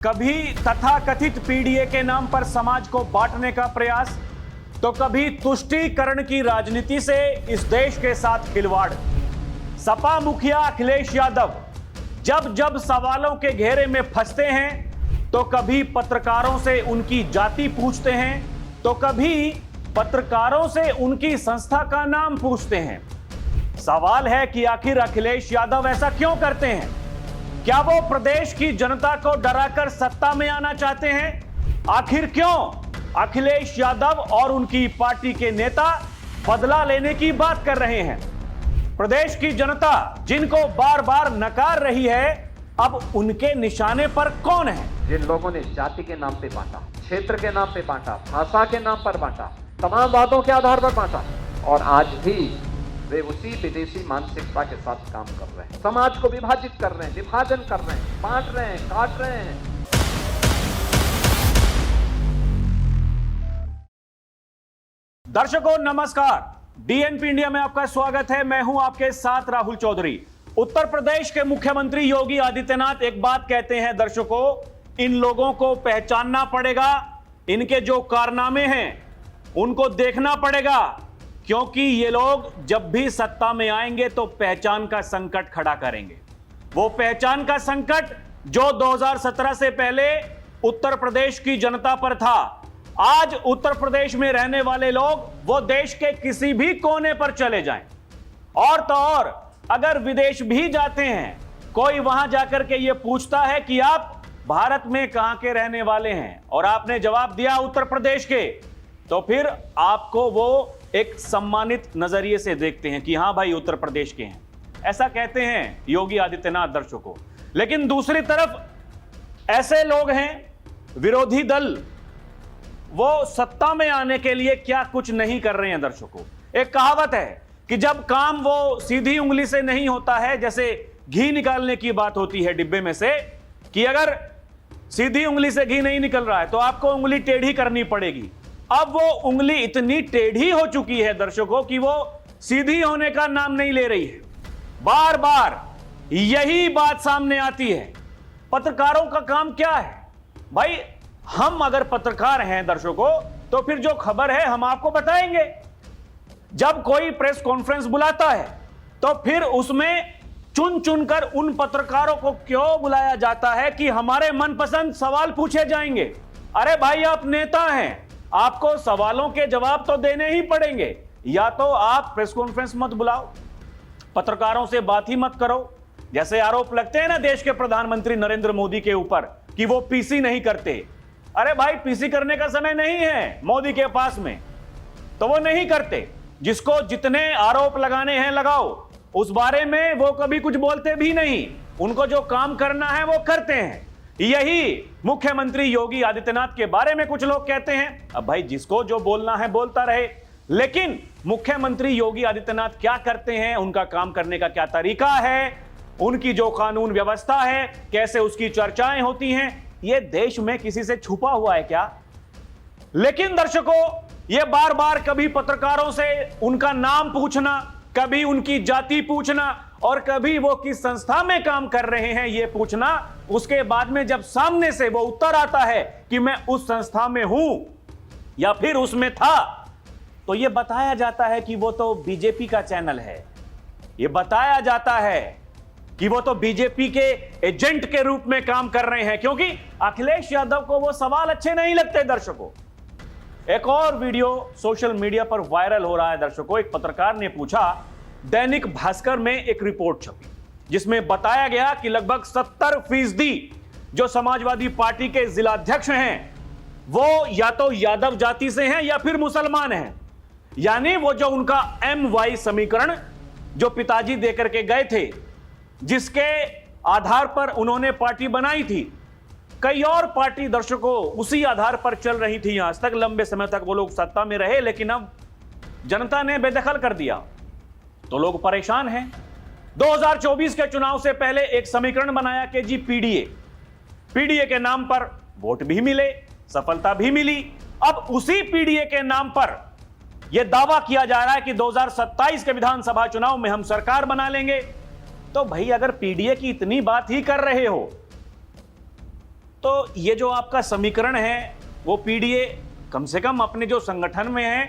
कभी तथाकथित पीडीए के नाम पर समाज को बांटने का प्रयास, तो कभी तुष्टीकरण की राजनीति से इस देश के साथ खिलवाड़। सपा मुखिया अखिलेश यादव जब जब सवालों के घेरे में फंसते हैं तो कभी पत्रकारों से उनकी जाति पूछते हैं, तो कभी पत्रकारों से उनकी संस्था का नाम पूछते हैं। सवाल है कि आखिर अखिलेश यादव ऐसा क्यों करते हैं? क्या वो प्रदेश की जनता को डराकर सत्ता में आना चाहते हैं? आखिर क्यों अखिलेश यादव और उनकी पार्टी के नेता बदला लेने की बात कर रहे हैं? प्रदेश की जनता जिनको बार बार नकार रही है, अब उनके निशाने पर कौन है? जिन लोगों ने जाति के नाम पे बांटा, क्षेत्र के नाम पे बांटा, भाषा के नाम पर बांटा, तमाम वादों के आधार पर बांटा, और आज भी वे उसी विदेशी मानसिकता के साथ काम कर रहे हैं। समाज को विभाजित कर रहे हैं, विभाजन कर रहे हैं, बांट रहे हैं, काट रहे हैं। दर्शकों नमस्कार, डीएनपी इंडिया में आपका स्वागत है। मैं हूं आपके साथ राहुल चौधरी। उत्तर प्रदेश के मुख्यमंत्री योगी आदित्यनाथ एक बात कहते हैं, दर्शकों, इन लोगों को पहचानना पड़ेगा, इनके जो कारनामे हैं उनको देखना पड़ेगा, क्योंकि ये लोग जब भी सत्ता में आएंगे तो पहचान का संकट खड़ा करेंगे। वो पहचान का संकट जो 2017 से पहले उत्तर प्रदेश की जनता पर था, आज उत्तर प्रदेश में रहने वाले लोग वो देश के किसी भी कोने पर चले जाएं, और तो और अगर विदेश भी जाते हैं, कोई वहां जाकर के ये पूछता है कि आप भारत में कहां के रहने वाले हैं, और आपने जवाब दिया उत्तर प्रदेश के, तो फिर आपको वो एक सम्मानित नजरिए से देखते हैं कि हां भाई उत्तर प्रदेश के हैं। ऐसा कहते हैं योगी आदित्यनाथ, दर्शकों। लेकिन दूसरी तरफ ऐसे लोग हैं, विरोधी दल, वो सत्ता में आने के लिए क्या कुछ नहीं कर रहे हैं। दर्शकों, एक कहावत है कि जब काम वो सीधी उंगली से नहीं होता है, जैसे घी निकालने की बात होती है डिब्बे में से, कि अगर सीधी उंगली से घी नहीं निकल रहा है तो आपको उंगली टेढ़ी करनी पड़ेगी। अब वो उंगली इतनी टेढ़ी हो चुकी है, दर्शकों, कि वो सीधी होने का नाम नहीं ले रही है। बार बार यही बात सामने आती है। पत्रकारों का काम क्या है भाई? हम अगर पत्रकार हैं, दर्शकों, तो फिर जो खबर है हम आपको बताएंगे। जब कोई प्रेस कॉन्फ्रेंस बुलाता है तो फिर उसमें चुन चुनकर उन पत्रकारों को क्यों बुलाया जाता है कि हमारे मनपसंद सवाल पूछे जाएंगे? अरे भाई, आप नेता हैं, आपको सवालों के जवाब तो देने ही पड़ेंगे। या तो आप प्रेस कॉन्फ्रेंस मत बुलाओ, पत्रकारों से बात ही मत करो। जैसे आरोप लगते हैं ना देश के प्रधानमंत्री नरेंद्र मोदी के ऊपर कि वो पीसी नहीं करते। अरे भाई, पीसी करने का समय नहीं है मोदी के पास में, तो वो नहीं करते। जिसको जितने आरोप लगाने हैं लगाओ, उस बारे में वो कभी कुछ बोलते भी नहीं। उनको जो काम करना है वो करते हैं। यही मुख्यमंत्री योगी आदित्यनाथ के बारे में कुछ लोग कहते हैं। अब भाई, जिसको जो बोलना है बोलता रहे, लेकिन मुख्यमंत्री योगी आदित्यनाथ क्या करते हैं, उनका काम करने का क्या तरीका है, उनकी जो कानून व्यवस्था है, कैसे उसकी चर्चाएं होती हैं, यह देश में किसी से छुपा हुआ है क्या? लेकिन दर्शकों, यह बार बार कभी पत्रकारों से उनका नाम पूछना, कभी उनकी जाति पूछना, और कभी वो किस संस्था में काम कर रहे हैं ये पूछना, उसके बाद में जब सामने से वो उत्तर आता है कि मैं उस संस्था में हूं या फिर उसमें था, तो ये बताया जाता है कि वो तो बीजेपी का चैनल है। ये बताया जाता है कि वो तो बीजेपी के एजेंट के रूप में काम कर रहे हैं, क्योंकि अखिलेश यादव को वो सवाल अच्छे नहीं लगते। दर्शकों, एक और वीडियो सोशल मीडिया पर वायरल हो रहा है। दर्शकों, एक पत्रकार ने पूछा, दैनिक भास्कर में एक रिपोर्ट छपी जिसमें बताया गया कि लगभग 70% जो समाजवादी पार्टी के जिलाध्यक्ष हैं वो या तो यादव जाति से हैं या फिर मुसलमान हैं। यानी वो जो उनका MY समीकरण जो पिताजी देकर के गए थे, जिसके आधार पर उन्होंने पार्टी बनाई थी, कई और पार्टी, दर्शकों, उसी आधार पर चल रही थी। आज तक लंबे समय तक वो लोग सत्ता में रहे, लेकिन अब जनता ने बेदखल कर दिया तो लोग परेशान हैं। 2024 के चुनाव से पहले एक समीकरण बनाया कि जी पीडीए के नाम पर वोट भी मिले, सफलता भी मिली। अब उसी पीडीए के नाम पर यह दावा किया जा रहा है कि 2027 के विधानसभा चुनाव में हम सरकार बना लेंगे। तो भाई, अगर पीडीए की इतनी बात ही कर रहे हो तो ये जो आपका समीकरण है वो पीडीए कम से कम अपने जो संगठन में है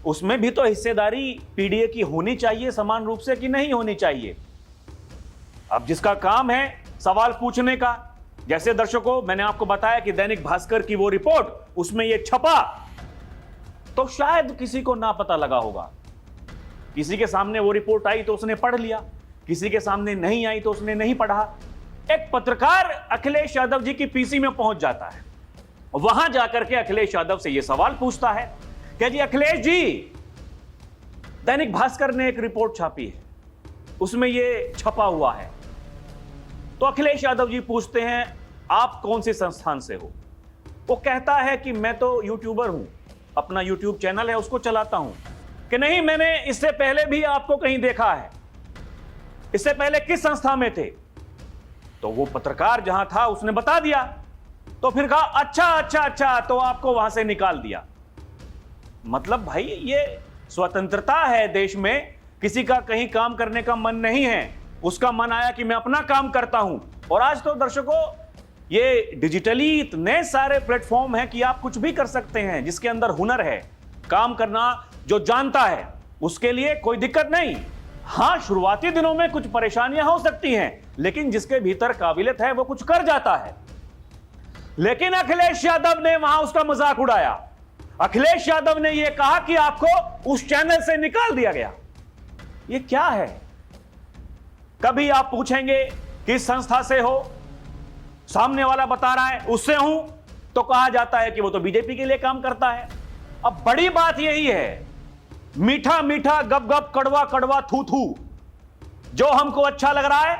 उसमें भी तो हिस्सेदारी पीडीए की होनी चाहिए समान रूप से कि नहीं होनी चाहिए। अब जिसका काम है सवाल पूछने का, जैसे दर्शकों मैंने आपको बताया कि दैनिक भास्कर की वो रिपोर्ट उसमें ये छपा, तो शायद किसी को ना पता लगा होगा। किसी के सामने वो रिपोर्ट आई तो उसने पढ़ लिया, किसी के सामने नहीं आई तो उसने नहीं पढ़ा। एक पत्रकार अखिलेश यादव जी की पीसी में पहुंच जाता है, वहां जाकर के अखिलेश यादव से यह सवाल पूछता है कि जी अखिलेश जी, दैनिक भास्कर ने एक रिपोर्ट छापी है, उसमें यह छपा हुआ है। तो अखिलेश यादव जी पूछते हैं आप कौन से संस्थान से हो? वो कहता है कि मैं तो यूट्यूबर हूं, अपना यूट्यूब चैनल है उसको चलाता हूं। कि नहीं, मैंने इससे पहले भी आपको कहीं देखा है, इससे पहले किस संस्था में थे? तो वो पत्रकार जहां था उसने बता दिया। तो फिर कहा अच्छा अच्छा अच्छा, तो आपको वहां से निकाल दिया। मतलब भाई ये स्वतंत्रता है देश में, किसी का कहीं काम करने का मन नहीं है, उसका मन आया कि मैं अपना काम करता हूं। और आज तो दर्शकों ये डिजिटली इतने सारे प्लेटफॉर्म हैं कि आप कुछ भी कर सकते हैं। जिसके अंदर हुनर है, काम करना जो जानता है, उसके लिए कोई दिक्कत नहीं। हां, शुरुआती दिनों में कुछ परेशानियां हो सकती हैं, लेकिन जिसके भीतर काबिलियत है वो कुछ कर जाता है। लेकिन अखिलेश यादव ने वहां उसका मजाक उड़ाया। अखिलेश यादव ने यह कहा कि आपको उस चैनल से निकाल दिया गया। यह क्या है? कभी आप पूछेंगे किस संस्था से हो, सामने वाला बता रहा है उससे हूं, तो कहा जाता है कि वो तो बीजेपी के लिए काम करता है। अब बड़ी बात यही है, मीठा मीठा गप गप कड़वा कड़वा थू थू, जो हमको अच्छा लग रहा है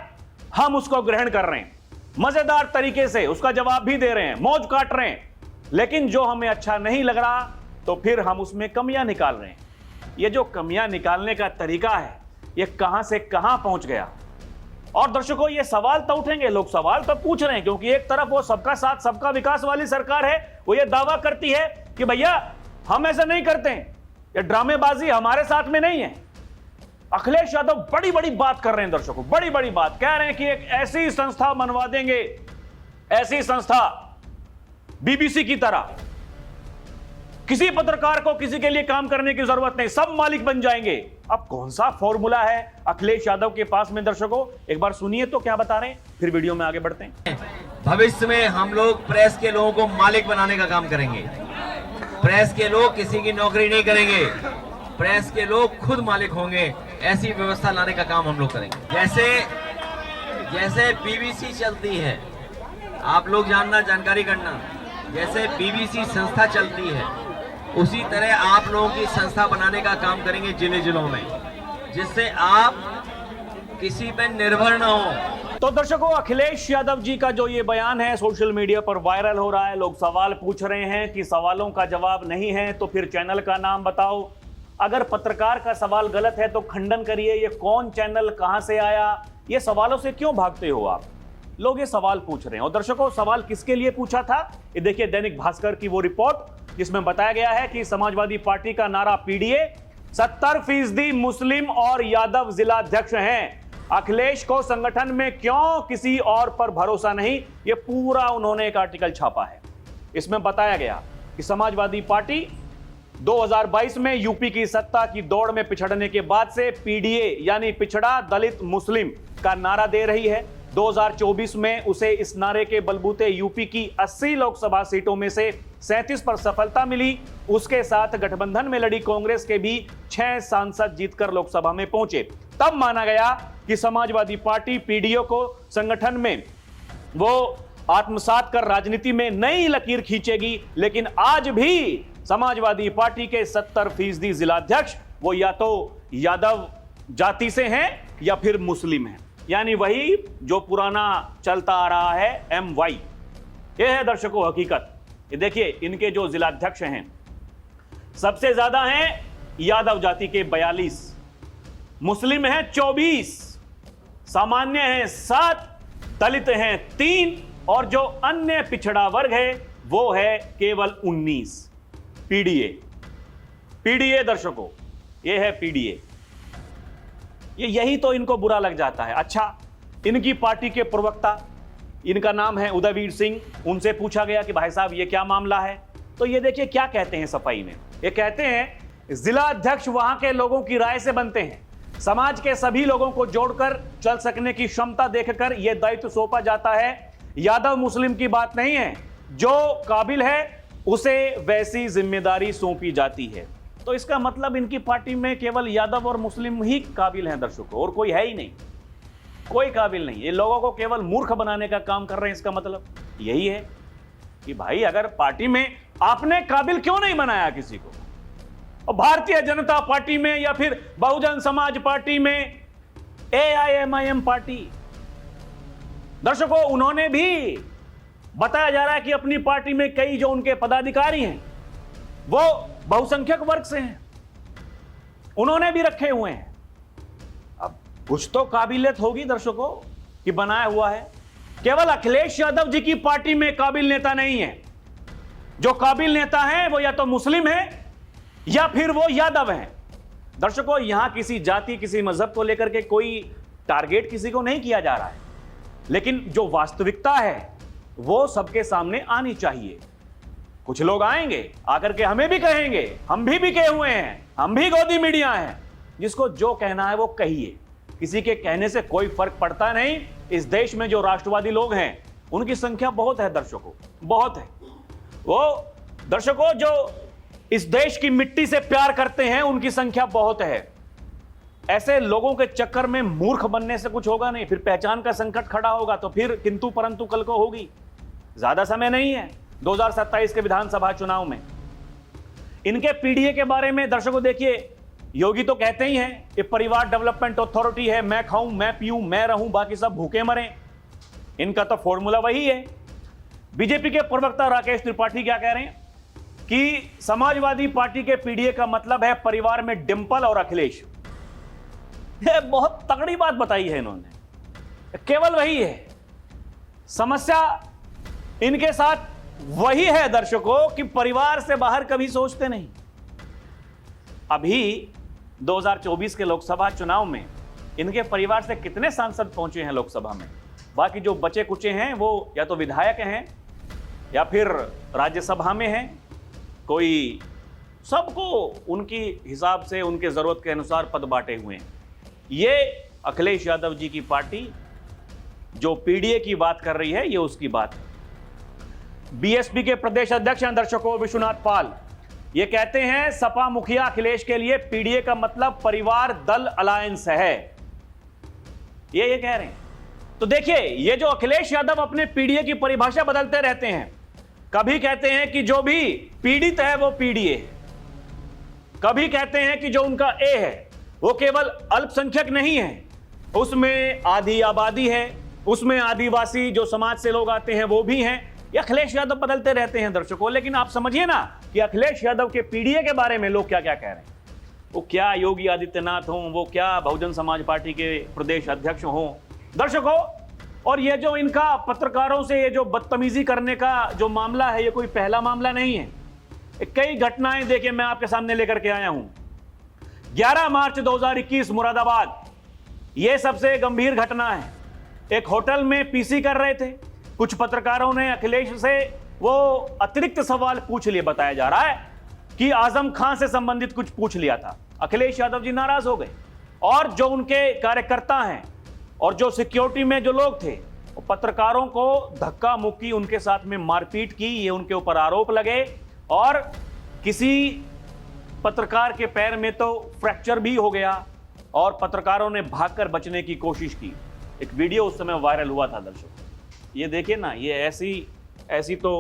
हम उसको ग्रहण कर रहे हैं, मजेदार तरीके से उसका जवाब भी दे रहे हैं, मौज काट रहे हैं। लेकिन जो हमें अच्छा नहीं लग रहा तो फिर हम उसमें कमियां निकाल रहे हैं। ये जो कमियां निकालने का तरीका है ये कहां से कहां पहुंच गया। और दर्शकों ये सवाल तो उठेंगे, लोग सवाल तो पूछ रहे हैं, क्योंकि एक तरफ वो सबका साथ सबका विकास वाली सरकार है, वो ये दावा करती है कि भैया हम ऐसा नहीं करते हैं, ये ड्रामेबाजी हमारे साथ में नहीं है। अखिलेश यादव बड़ी बड़ी बात कर रहे हैं दर्शकों, बड़ी बड़ी बात कह रहे हैं कि एक ऐसी संस्था बनवा देंगे, ऐसी संस्था बीबीसी की तरह, किसी पत्रकार को किसी के लिए काम करने की जरूरत नहीं, सब मालिक बन जाएंगे। अब कौन सा फॉर्मूला है अखिलेश यादव के पास में दर्शकों, एक बार सुनिए तो क्या बता रहे हैं, फिर वीडियो में आगे बढ़ते हैं। भविष्य में हम लोग प्रेस के लोगों को मालिक बनाने का काम करेंगे। प्रेस के लोग किसी की नौकरी नहीं करेंगे, प्रेस के लोग खुद मालिक होंगे, ऐसी व्यवस्था लाने का काम हम लोग करेंगे। जैसे बीबीसी चलती है, आप लोग जानना, जानकारी करना, जैसे बीबीसी संस्था चलती है उसी तरह आप लोगों की संस्था बनाने का काम करेंगे जिले जिलों में, जिससे आप किसी पे निर्भर ना हो। तो दर्शकों अखिलेश यादव जी का जो ये बयान है सोशल मीडिया पर वायरल हो रहा है, लोग सवाल पूछ रहे हैं कि सवालों का जवाब नहीं है तो फिर चैनल का नाम बताओ। अगर पत्रकार का सवाल गलत है तो खंडन करिए, ये कौन चैनल कहां से आया, ये सवालों से क्यों भागते हो आप? लोग ये सवाल पूछ रहे हैं। और दर्शकों सवाल किसके लिए पूछा था, ये देखिए दैनिक भास्कर की वो रिपोर्ट जिसमें बताया गया है कि समाजवादी पार्टी का नारा पीडीए, 70% मुस्लिम और यादव जिलाध्यक्ष हैं, अखिलेश को संगठन में क्यों किसी और पर भरोसा नहीं, ये पूरा उन्होंने एक आर्टिकल छापा है। इसमें बताया गया कि समाजवादी पार्टी 2022 में यूपी की सत्ता की दौड़ में पिछड़ने के बाद से पीडीए यानी पिछड़ा दलित मुस्लिम का नारा दे रही है। 2024 में उसे इस नारे के बलबूते यूपी की 80 लोकसभा सीटों में से 37 पर सफलता मिली। उसके साथ गठबंधन में लड़ी कांग्रेस के भी 6 सांसद जीतकर लोकसभा में पहुंचे। तब माना गया कि समाजवादी पार्टी पीडीओ को संगठन में वो आत्मसात कर राजनीति में नई लकीर खींचेगी। लेकिन आज भी समाजवादी पार्टी के 70% जिलाध्यक्ष वो या तो यादव जाति से हैं या फिर मुस्लिम हैं, यानी वही जो पुराना चलता आ रहा है MY। ये है दर्शकों हकीकत। ये देखिए इनके जो जिलाध्यक्ष हैं सबसे ज्यादा हैं यादव जाति के 42, मुस्लिम हैं 24, सामान्य हैं 7, दलित हैं 3 और जो अन्य पिछड़ा वर्ग है वो है केवल 19। पीडीए दर्शकों, ये है पीडीए। यही तो इनको बुरा लग जाता है। अच्छा, इनकी पार्टी के प्रवक्ता इनका नाम है उदयवीर सिंह। उनसे पूछा गया कि भाई साहब ये क्या मामला है, तो ये देखिए क्या कहते हैं सफाई में। ये कहते हैं जिला अध्यक्ष वहां के लोगों की राय से बनते हैं, समाज के सभी लोगों को जोड़कर चल सकने की क्षमता देखकर यह दायित्व सौंपा जाता है। यादव मुस्लिम की बात नहीं है, जो काबिल है उसे वैसी जिम्मेदारी सौंपी जाती है। तो इसका मतलब इनकी पार्टी में केवल यादव और मुस्लिम ही काबिल हैं दर्शकों, और कोई है ही नहीं, कोई काबिल नहीं। ये लोगों को केवल मूर्ख बनाने का काम कर रहे हैं। इसका मतलब यही है कि भाई अगर पार्टी में आपने काबिल क्यों नहीं बनाया किसी को, और भारतीय जनता पार्टी में या फिर बहुजन समाज पार्टी में, AIMIM पार्टी, दर्शकों उन्होंने भी बताया जा रहा है कि अपनी पार्टी में कई जो उनके पदाधिकारी हैं वो बहुसंख्यक वर्ग से हैं, उन्होंने भी रखे हुए हैं। अब कुछ तो काबिलियत होगी दर्शकों कि बनाया हुआ है। केवल अखिलेश यादव जी की पार्टी में काबिल नेता नहीं है। जो काबिल नेता हैं वो या तो मुस्लिम है या फिर वो यादव हैं। दर्शकों यहां किसी जाति किसी मजहब को लेकर के कोई टारगेट किसी को नहीं किया जा रहा है, लेकिन जो वास्तविकता है वो सबके सामने आनी चाहिए। कुछ लोग आएंगे आकर के हमें भी कहेंगे, हम भी बिके हुए हैं, हम भी गोदी मीडिया हैं। जिसको जो कहना है वो कहिए, किसी के कहने से कोई फर्क पड़ता नहीं। इस देश में जो राष्ट्रवादी लोग हैं उनकी संख्या बहुत है दर्शकों, बहुत है। वो दर्शकों जो इस देश की मिट्टी से प्यार करते हैं उनकी संख्या बहुत है। ऐसे लोगों के चक्कर में मूर्ख बनने से कुछ होगा नहीं, फिर पहचान का संकट खड़ा होगा तो फिर किंतु परंतु कल को होगी। ज्यादा समय नहीं है 2027 के विधानसभा चुनाव में। इनके पीडीए के बारे में दर्शकों देखिए, योगी तो कहते ही हैं ये परिवार डेवलपमेंट अथॉरिटी है, मैं खाऊं मैं पीऊं मैं रहूं बाकी सब भूखे मरें। इनका तो फॉर्मूला वही है। बीजेपी के प्रवक्ता राकेश त्रिपाठी क्या कह रहे हैं कि समाजवादी पार्टी के पीडीए का मतलब है परिवार में डिंपल और अखिलेश। ये बहुत तगड़ी बात बताई है इन्होंने। केवल वही है समस्या इनके साथ, वही है दर्शकों कि परिवार से बाहर कभी सोचते नहीं। अभी 2024 के लोकसभा चुनाव में इनके परिवार से कितने सांसद पहुंचे हैं लोकसभा में? बाकी जो बचे कुचे हैं वो या तो विधायक हैं या फिर राज्यसभा में हैं। कोई सबको उनकी हिसाब से उनके जरूरत के अनुसार पद बांटे हुए हैं। ये अखिलेश यादव जी की पार्टी जो पीडीए की बात कर रही है, ये उसकी बात है। बीएसपी के प्रदेश अध्यक्ष हैं दर्शकों विश्वनाथ पाल, ये कहते हैं सपा मुखिया अखिलेश के लिए पीडीए का मतलब परिवार दल अलायंस है। ये कह रहे हैं। तो देखिए ये जो अखिलेश यादव अपने पीडीए की परिभाषा बदलते रहते हैं, कभी कहते हैं कि जो भी पीड़ित है वो पीडीए है, कभी कहते हैं कि जो उनका ए है वो केवल अल्पसंख्यक नहीं है, उसमें आधी आबादी है, उसमें आदिवासी जो समाज से लोग आते हैं वो भी हैं। ये अखिलेश यादव बदलते रहते हैं दर्शकों। लेकिन आप समझिए ना कि अखिलेश यादव के पीडीए के बारे में लोग क्या क्या कह रहे हैं। वो क्या योगी आदित्यनाथ हों, वो क्या बहुजन समाज पार्टी के प्रदेश अध्यक्ष हों दर्शकों। और ये जो इनका पत्रकारों से ये जो बदतमीजी करने का जो मामला है, ये कोई पहला मामला नहीं है। कई घटनाएं देखिए मैं आपके सामने लेकर के आया हूं। 11 मार्च 2021 मुरादाबाद, ये सबसे गंभीर घटना है। एक होटल में पीसी कर रहे थे, कुछ पत्रकारों ने अखिलेश से वो अतिरिक्त सवाल पूछ लिए। बताया जा रहा है कि आजम खान से संबंधित कुछ पूछ लिया था। अखिलेश यादव जी नाराज हो गए और जो उनके कार्यकर्ता हैं और जो सिक्योरिटी में जो लोग थे वो पत्रकारों को धक्का मुक्की उनके साथ में मारपीट की। ये उनके ऊपर आरोप लगे और किसी पत्रकार के पैर में तो फ्रैक्चर भी हो गया और पत्रकारों ने भागकर बचने की कोशिश की। एक वीडियो उस समय वायरल हुआ था दर्शकों, ये देखिए ना। ये ऐसी तो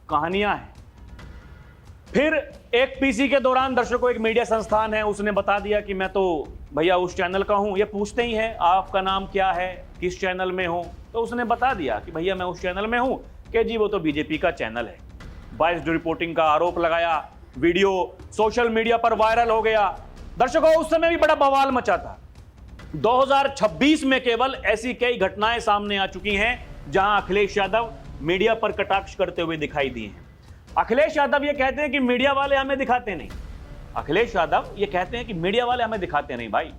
कहानियां हैं। फिर एक पीसी के दौरान दर्शकों एक मीडिया संस्थान है, उसने बता दिया कि मैं तो भैया उस चैनल का हूं। ये पूछते ही हैं आपका नाम क्या है, किस चैनल में हो, तो उसने बता दिया कि भैया मैं उस चैनल में हूं कि जी वो तो बीजेपी का चैनल है। बायस्ड रिपोर्टिंग का आरोप लगाया, वीडियो सोशल मीडिया पर वायरल हो गया। दर्शकों उस समय भी बड़ा बवाल मचा था। 2026 में केवल ऐसी कई घटनाएं सामने आ चुकी हैं जहां अखिलेश यादव मीडिया पर कटाक्ष करते हुए दिखाई दिए हैं। अखिलेश यादव ये कहते हैं कि मीडिया वाले हमें दिखाते नहीं। अखिलेश यादव ये कहते हैं कि मीडिया वाले हमें दिखाते नहीं। भाई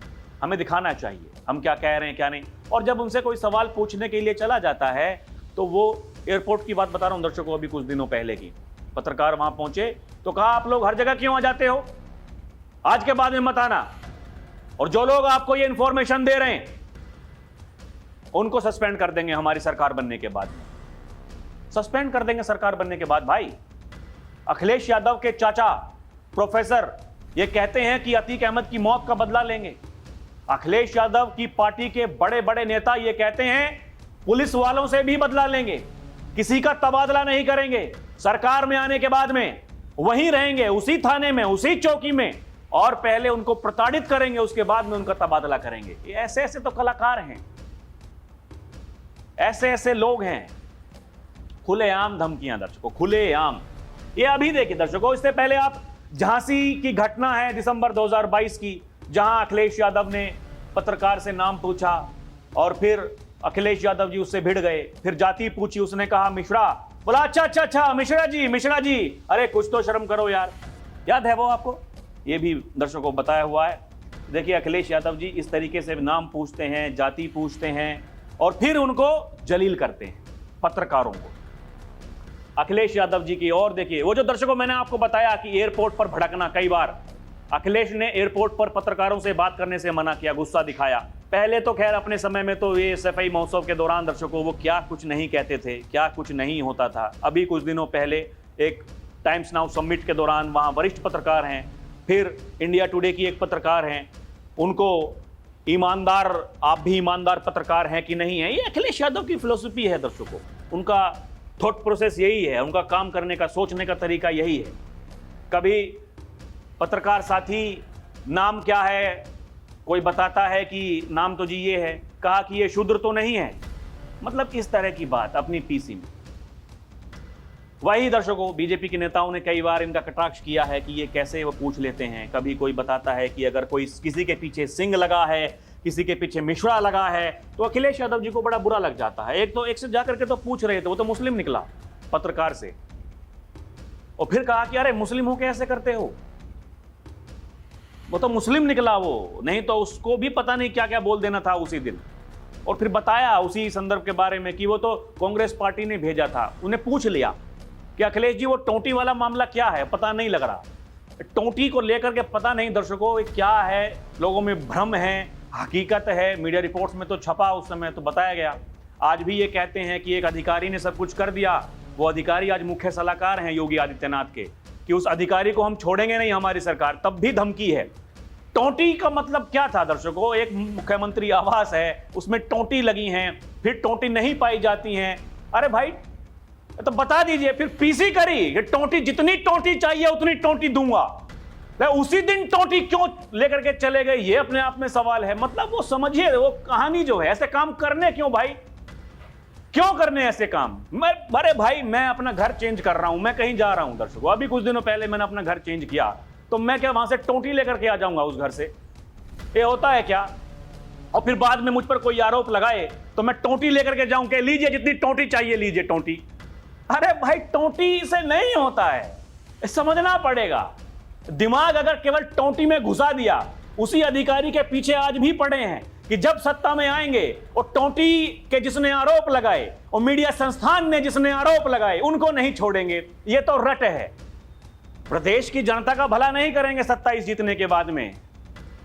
हमें दिखाना चाहिए हम क्या कह रहे हैं क्या नहीं। और जब उनसे कोई सवाल पूछने के लिए चला जाता है तो वो एयरपोर्ट की बात बता रहा हूं दर्शकों, अभी कुछ दिनों पहले की। पत्रकार वहां पहुंचे तो कहा आप लोग हर जगह क्यों आ जाते हो, आज के बाद में मत आना, और जो लोग आपको ये इंफॉर्मेशन दे रहे हैं उनको सस्पेंड कर देंगे हमारी सरकार बनने के बाद। सस्पेंड कर देंगे सरकार बनने के बाद। भाई अखिलेश यादव के चाचा प्रोफेसर ये कहते हैं कि अतीक अहमद की मौत का बदला लेंगे। अखिलेश यादव की पार्टी के बड़े बड़े नेता ये कहते हैं पुलिस वालों से भी बदला लेंगे, किसी का तबादला नहीं करेंगे, सरकार में आने के बाद में वहीं रहेंगे, उसी थाने में, उसी चौकी में, और पहले उनको प्रताड़ित करेंगे, उसके बाद में उनका तबादला करेंगे। ये ऐसे ऐसे तो कलाकार हैं, ऐसे ऐसे लोग हैं। खुलेआम धमकियां दर्शकों, खुलेआम। ये अभी देखिए दर्शकों, इससे पहले आप झांसी की घटना है दिसंबर 2022 की, जहां अखिलेश यादव ने पत्रकार से नाम पूछा और फिर अखिलेश यादव जी उससे भिड़ गए, फिर जाति पूछी, उसने कहा मिश्रा, बोला अच्छा अच्छा अच्छा मिश्रा जी, अरे कुछ तो शर्म करो यार। याद है वो आपको? ये भी दर्शकों बताया हुआ है। देखिए अखिलेश यादव जी इस तरीके से नाम पूछते हैं, जाति पूछते हैं और फिर उनको जलील करते हैं, पत्रकारों को, अखिलेश यादव जी की। और देखिए वो जो दर्शकों मैंने आपको बताया कि एयरपोर्ट पर भड़कना, कई बार अखिलेश ने एयरपोर्ट पर पत्रकारों से बात करने से मना किया, गुस्सा दिखाया। पहले तो खैर अपने समय में तो ये सफाई महोत्सव के दौरान दर्शकों वो क्या कुछ नहीं कहते थे, क्या कुछ नहीं होता था। अभी कुछ दिनों पहले एक टाइम्स नाउ समिट के दौरान वहाँ वरिष्ठ पत्रकार हैं, फिर इंडिया टुडे की एक पत्रकार हैं, उनको ईमानदार, आप भी ईमानदार पत्रकार हैं कि नहीं है, ये अखिलेश यादव की फिलोसफी है दर्शकों। उनका थॉट प्रोसेस यही है, उनका काम करने का, सोचने का तरीका यही है। कभी पत्रकार साथी नाम क्या है, कोई बताता है कि नाम तो जी ये है, कहा कि ये शूद्र तो नहीं है, मतलब इस तरह की बात अपनी पीसी में। वही दर्शकों बीजेपी के नेताओं ने कई बार इनका कटाक्ष किया है कि ये कैसे वो पूछ लेते हैं। कभी कोई बताता है कि अगर कोई किसी के पीछे सिंह लगा है, किसी के पीछे मिश्रा लगा है, तो अखिलेश यादव जी को बड़ा बुरा लग जाता है। एक से जाकर के तो पूछ रहे थे, वो तो मुस्लिम निकला पत्रकार से, और फिर कहा कि अरे मुस्लिम हो के ऐसे करते हो, वो तो मुस्लिम निकला वो, नहीं तो उसको भी पता नहीं क्या क्या बोल देना था उसी दिन। और फिर बताया उसी संदर्भ के बारे में कि वो तो कांग्रेस पार्टी ने भेजा था। उन्हें पूछ लिया कि अखिलेश जी वो टोंटी वाला मामला क्या है, पता नहीं लग रहा। टोंटी को लेकर के पता नहीं दर्शकों क्या है, लोगों में भ्रम है, हकीकत है, मीडिया रिपोर्ट्स में तो छपा, उस समय तो बताया गया। आज भी ये कहते हैं कि एक अधिकारी ने सब कुछ कर दिया, वो अधिकारी आज मुख्य सलाहकार हैं योगी आदित्यनाथ के, कि उस अधिकारी को हम छोड़ेंगे नहीं हमारी सरकार, तब भी धमकी है। टोंटी का मतलब क्या था दर्शकों? एक मुख्यमंत्री आवास है, उसमें टोंटी लगी हैं, फिर टोंटी नहीं पाई जाती हैं। अरे भाई तो बता दीजिए, फिर पीसी करी कि टोंटी, जितनी टोंटी चाहिए उतनी टोंटी दूंगा, उसी दिन टोंटी क्यों लेकर के चले गए, ये अपने आप में सवाल है। मतलब वो समझिए वो कहानी जो है, ऐसे काम करने क्यों भाई, क्यों करने ऐसे काम? अरे भाई मैं अपना घर चेंज कर रहा हूं, मैं कहीं जा रहा हूं दर्शकों, अभी कुछ दिनों पहले मैंने अपना घर चेंज किया, तो मैं क्या वहां से टोंटी लेकर के आ जाऊंगा उस घर से? ये होता है क्या? और फिर बाद में मुझ पर कोई आरोप लगाए तो मैं टोंटी लेकर के जाऊं कि लीजिए जितनी टोंटी चाहिए लीजिए टोंटी। अरे भाई टोंटी से नहीं होता है, समझना पड़ेगा। दिमाग अगर केवल टोंटी में घुसा दिया, उसी अधिकारी के पीछे आज भी पड़े हैं कि जब सत्ता में आएंगे और टोंटी के जिसने आरोप लगाए और मीडिया संस्थान ने जिसने आरोप लगाए उनको नहीं छोड़ेंगे। ये तो रट है, प्रदेश की जनता का भला नहीं करेंगे 27 जीतने के बाद में।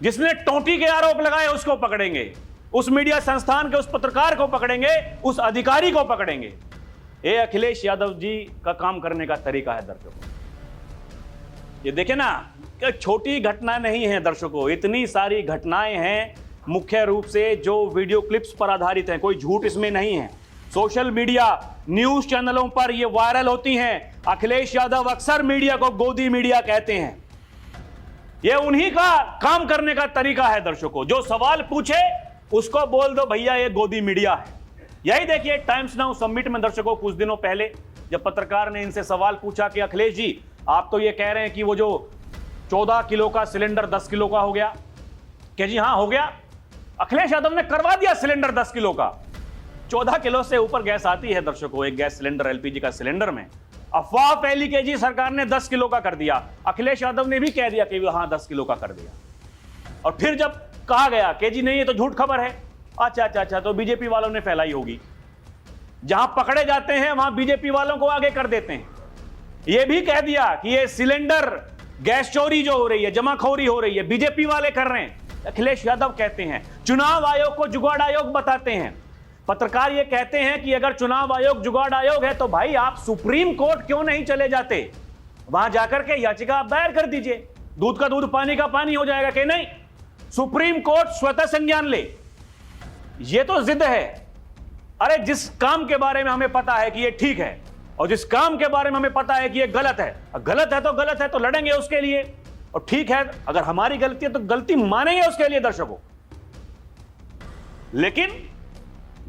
जिसने टोंटी के आरोप लगाए उसको पकड़ेंगे, उस मीडिया संस्थान के उस पत्रकार को पकड़ेंगे, उस अधिकारी को पकड़ेंगे। ये अखिलेश यादव जी का काम करने का तरीका है दर्शकों। ये देखे ना कि छोटी घटना नहीं है दर्शकों, इतनी सारी घटनाएं हैं, मुख्य रूप से जो वीडियो क्लिप्स पर आधारित हैं, कोई झूठ इसमें नहीं है। सोशल मीडिया, न्यूज चैनलों पर ये वायरल होती हैं। अखिलेश यादव अक्सर मीडिया को गोदी मीडिया कहते हैं। ये उन्हीं का काम करने का तरीका है दर्शकों, जो सवाल पूछे उसको बोल दो भैया ये गोदी मीडिया है। यही देखिए टाइम्स नाउ समिट में दर्शकों कुछ दिनों पहले जब पत्रकार ने इनसे सवाल पूछा कि अखिलेश जी आप तो ये कह रहे हैं कि वो जो 14 किलो का सिलेंडर 10 किलो का हो गया, क्या जी हाँ हो गया। अखिलेश यादव ने करवा दिया सिलेंडर 10 किलो का। 14 किलो से ऊपर गैस आती है दर्शकों, एक गैस सिलेंडर एलपीजी का सिलेंडर में। अफवाह फैली कि जी सरकार ने 10 किलो का कर दिया, अखिलेश यादव ने भी कह दिया कि हाँ 10 किलो का कर दिया। और फिर जब कहा गया कि जी नहीं ये तो झूठ खबर है, अच्छा तो बीजेपी वालों ने फैलाई होगी। जहां पकड़े जाते हैं वहां बीजेपी वालों को आगे कर देते हैं। यह भी कह दिया कि ये सिलेंडर गैस चोरी जो हो रही है, जमाखोरी हो रही है, बीजेपी वाले कर रहे हैं। अखिलेश यादव कहते हैं चुनाव आयोग को जुगाड़ आयोग बताते हैं। पत्रकार ये कहते हैं कि अगर चुनाव आयोग जुगाड़ आयोग है तो भाई आप सुप्रीम कोर्ट क्यों नहीं चले जाते, वहां जाकर के याचिका आप दायर कर दीजिए, दूध का दूध पानी का पानी हो जाएगा। कि नहीं, सुप्रीम कोर्ट स्वतः संज्ञान ले, ये तो जिद है। अरे जिस काम के बारे में हमें पता है कि ये ठीक है और जिस काम के बारे में हमें पता है कि ये गलत है, गलत है तो लड़ेंगे उसके लिए, और ठीक है अगर हमारी गलती है तो गलती मानेंगे उसके लिए दर्शकों। लेकिन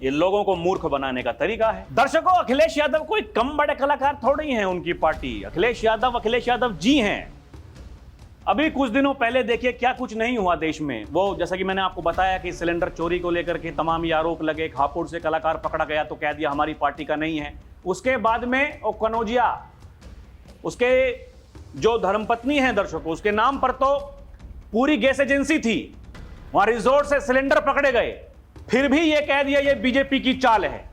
ये लोगों को मूर्ख बनाने का तरीका है। दर्शकों, अखिलेश यादव कोई कम बड़े कलाकार थोड़े ही हैं, उनकी पार्टी अखिलेश यादव जी हैं। अभी कुछ दिनों पहले देखिए क्या कुछ नहीं हुआ देश में। वो जैसा कि मैंने आपको बताया कि सिलेंडर चोरी को लेकर के तमाम ये आरोप लगे, हापुड़ से कलाकार पकड़ा गया तो कह दिया हमारी पार्टी का नहीं है। उसके बाद में वो कनौजिया, उसके जो धर्मपत्नी है दर्शकों, उसके नाम पर तो पूरी गैस एजेंसी थी, वहां रिजोर्ट से सिलेंडर पकड़े गए, फिर भी ये कह दिया ये बीजेपी की चाल है।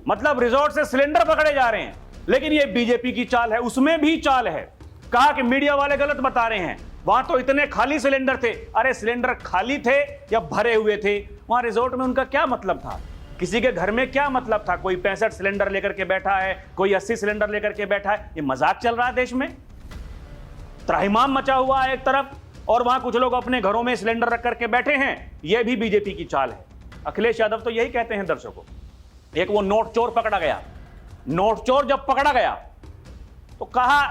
मतलब रिजोर्ट से सिलेंडर पकड़े जा रहे हैं लेकिन ये बीजेपी की चाल है, उसमें भी चाल है। कहा कि मीडिया वाले गलत बता रहे हैं, वहां तो इतने खाली सिलेंडर थे। अरे सिलेंडर खाली थे या भरे हुए थे, वहां रिजोर्ट में उनका क्या मतलब था, किसी के घर में क्या मतलब था। कोई 65 सिलेंडर लेकर के बैठा है, कोई 80 सिलेंडर लेकर के बैठा है, ये मजाक चल रहा है देश में, त्राहिमाम मचा हुआ है एक तरफ, और वहां कुछ लोग अपने घरों में सिलेंडर रख करके बैठे हैं। यह भी बीजेपी की चाल है। अखिलेश यादव तो यही कहते हैं दर्शकों। एक वो नोट चोर पकड़ा गया, नोट चोर जब पकड़ा गया तो कहा,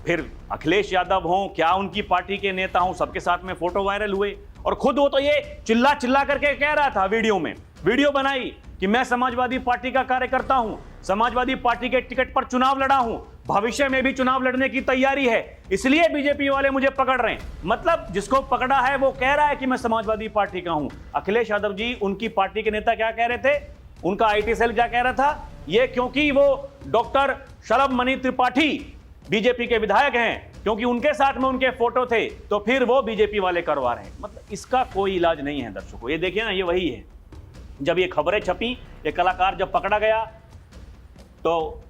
फिर अखिलेश यादव हो क्या उनकी पार्टी के नेता हो, सबके साथ में फोटो वायरल हुए, और खुद वो तो ये चिल्ला चिल्ला करके कह रहा था, वीडियो में वीडियो बनाई कि मैं समाजवादी पार्टी का कार्यकर्ता हूं, समाजवादी पार्टी के टिकट पर चुनाव लड़ा हूं, भविष्य में भी चुनाव लड़ने की तैयारी है, इसलिए बीजेपी वाले मुझे पकड़ रहे हैं। मतलब जिसको पकड़ा है वो कह रहा है कि मैं समाजवादी पार्टी का हूं। अखिलेश यादव जी, उनकी पार्टी के नेता क्या कह रहे थे, उनका आईटी सेल क्या कह रहा था, ये क्योंकि वो डॉक्टर शलभ मणि त्रिपाठी बीजेपी के विधायक हैं, क्योंकि उनके साथ में उनके फोटो थे तो फिर वो बीजेपी वाले करवा रहे हैं। मतलब इसका कोई इलाज नहीं है दर्शकों। ये देखिए ना, ये वही है, जब ये खबरें छपी, ये कलाकार जब पकड़ा गया तो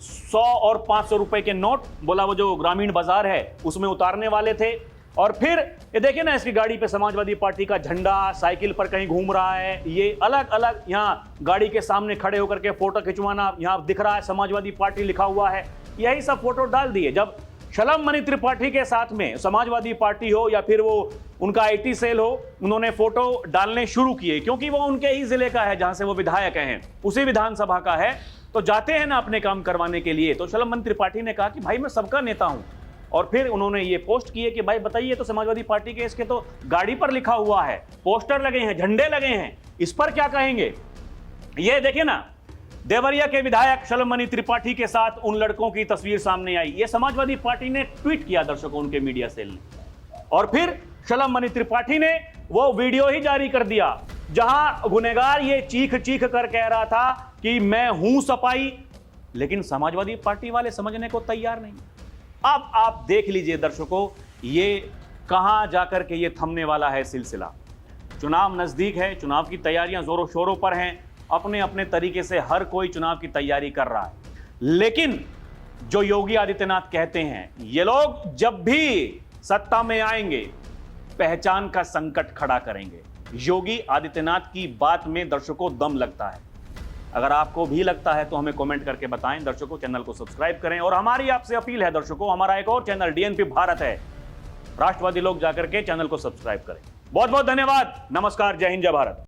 100 और 500 रुपए के नोट, बोला वो जो ग्रामीण बाजार है उसमें उतारने वाले थे, और फिर ये देखिए ना, इसकी गाड़ी पे समाजवादी पार्टी का झंडा, साइकिल पर कहीं घूम रहा है, ये अलग अलग यहाँ गाड़ी के सामने खड़े होकर के फोटो खिंचवाना, यहाँ दिख रहा है समाजवादी पार्टी लिखा हुआ है, यही सब फोटो डाल दिए। जब शलभ मणि त्रिपाठी के साथ में समाजवादी पार्टी हो या फिर वो उनका आईटी सेल हो, उन्होंने फोटो डालने शुरू किए, क्योंकि वो उनके ही जिले का है जहां से वो विधायक हैं, उसी विधानसभा का है, तो जाते हैं ना अपने काम करवाने के लिए। तो शलभ मणि त्रिपाठी ने कहा कि भाई मैं सबका नेता हूं, और फिर उन्होंने ये पोस्ट किए कि भाई बताइए तो समाजवादी पार्टी के इसके तो गाड़ी पर लिखा हुआ है, पोस्टर लगे हैं, झंडे लगे हैं, इस पर क्या कहेंगे। ये देखिए ना, देवरिया के विधायक शलभ मणि त्रिपाठी के साथ उन लड़कों की तस्वीर सामने आई, ये समाजवादी पार्टी ने ट्वीट किया दर्शकों, उनके मीडिया सेल ने, और फिर शलभ मणि त्रिपाठी ने वो वीडियो ही जारी कर दिया जहां गुनहगार ये चीख चीख कर कह रहा था कि मैं हूं सपाई, लेकिन समाजवादी पार्टी वाले समझने को तैयार नहीं। अब आप देख लीजिए दर्शकों, ये कहां जाकर के ये थमने वाला है सिलसिला। चुनाव नजदीक है, चुनाव की तैयारियां जोरों शोरों पर हैं, अपने अपने तरीके से हर कोई चुनाव की तैयारी कर रहा है, लेकिन जो योगी आदित्यनाथ कहते हैं, ये लोग जब भी सत्ता में आएंगे पहचान का संकट खड़ा करेंगे। योगी आदित्यनाथ की बात में दर्शकों दम लगता है। अगर आपको भी लगता है तो हमें कमेंट करके बताएं। दर्शकों, चैनल को सब्सक्राइब करें, और हमारी आपसे अपील है दर्शकों, हमारा एक और चैनल डीएनपी भारत है, राष्ट्रवादी लोग जाकर के चैनल को सब्सक्राइब करें। बहुत बहुत धन्यवाद, नमस्कार, जय हिंद, जय भारत।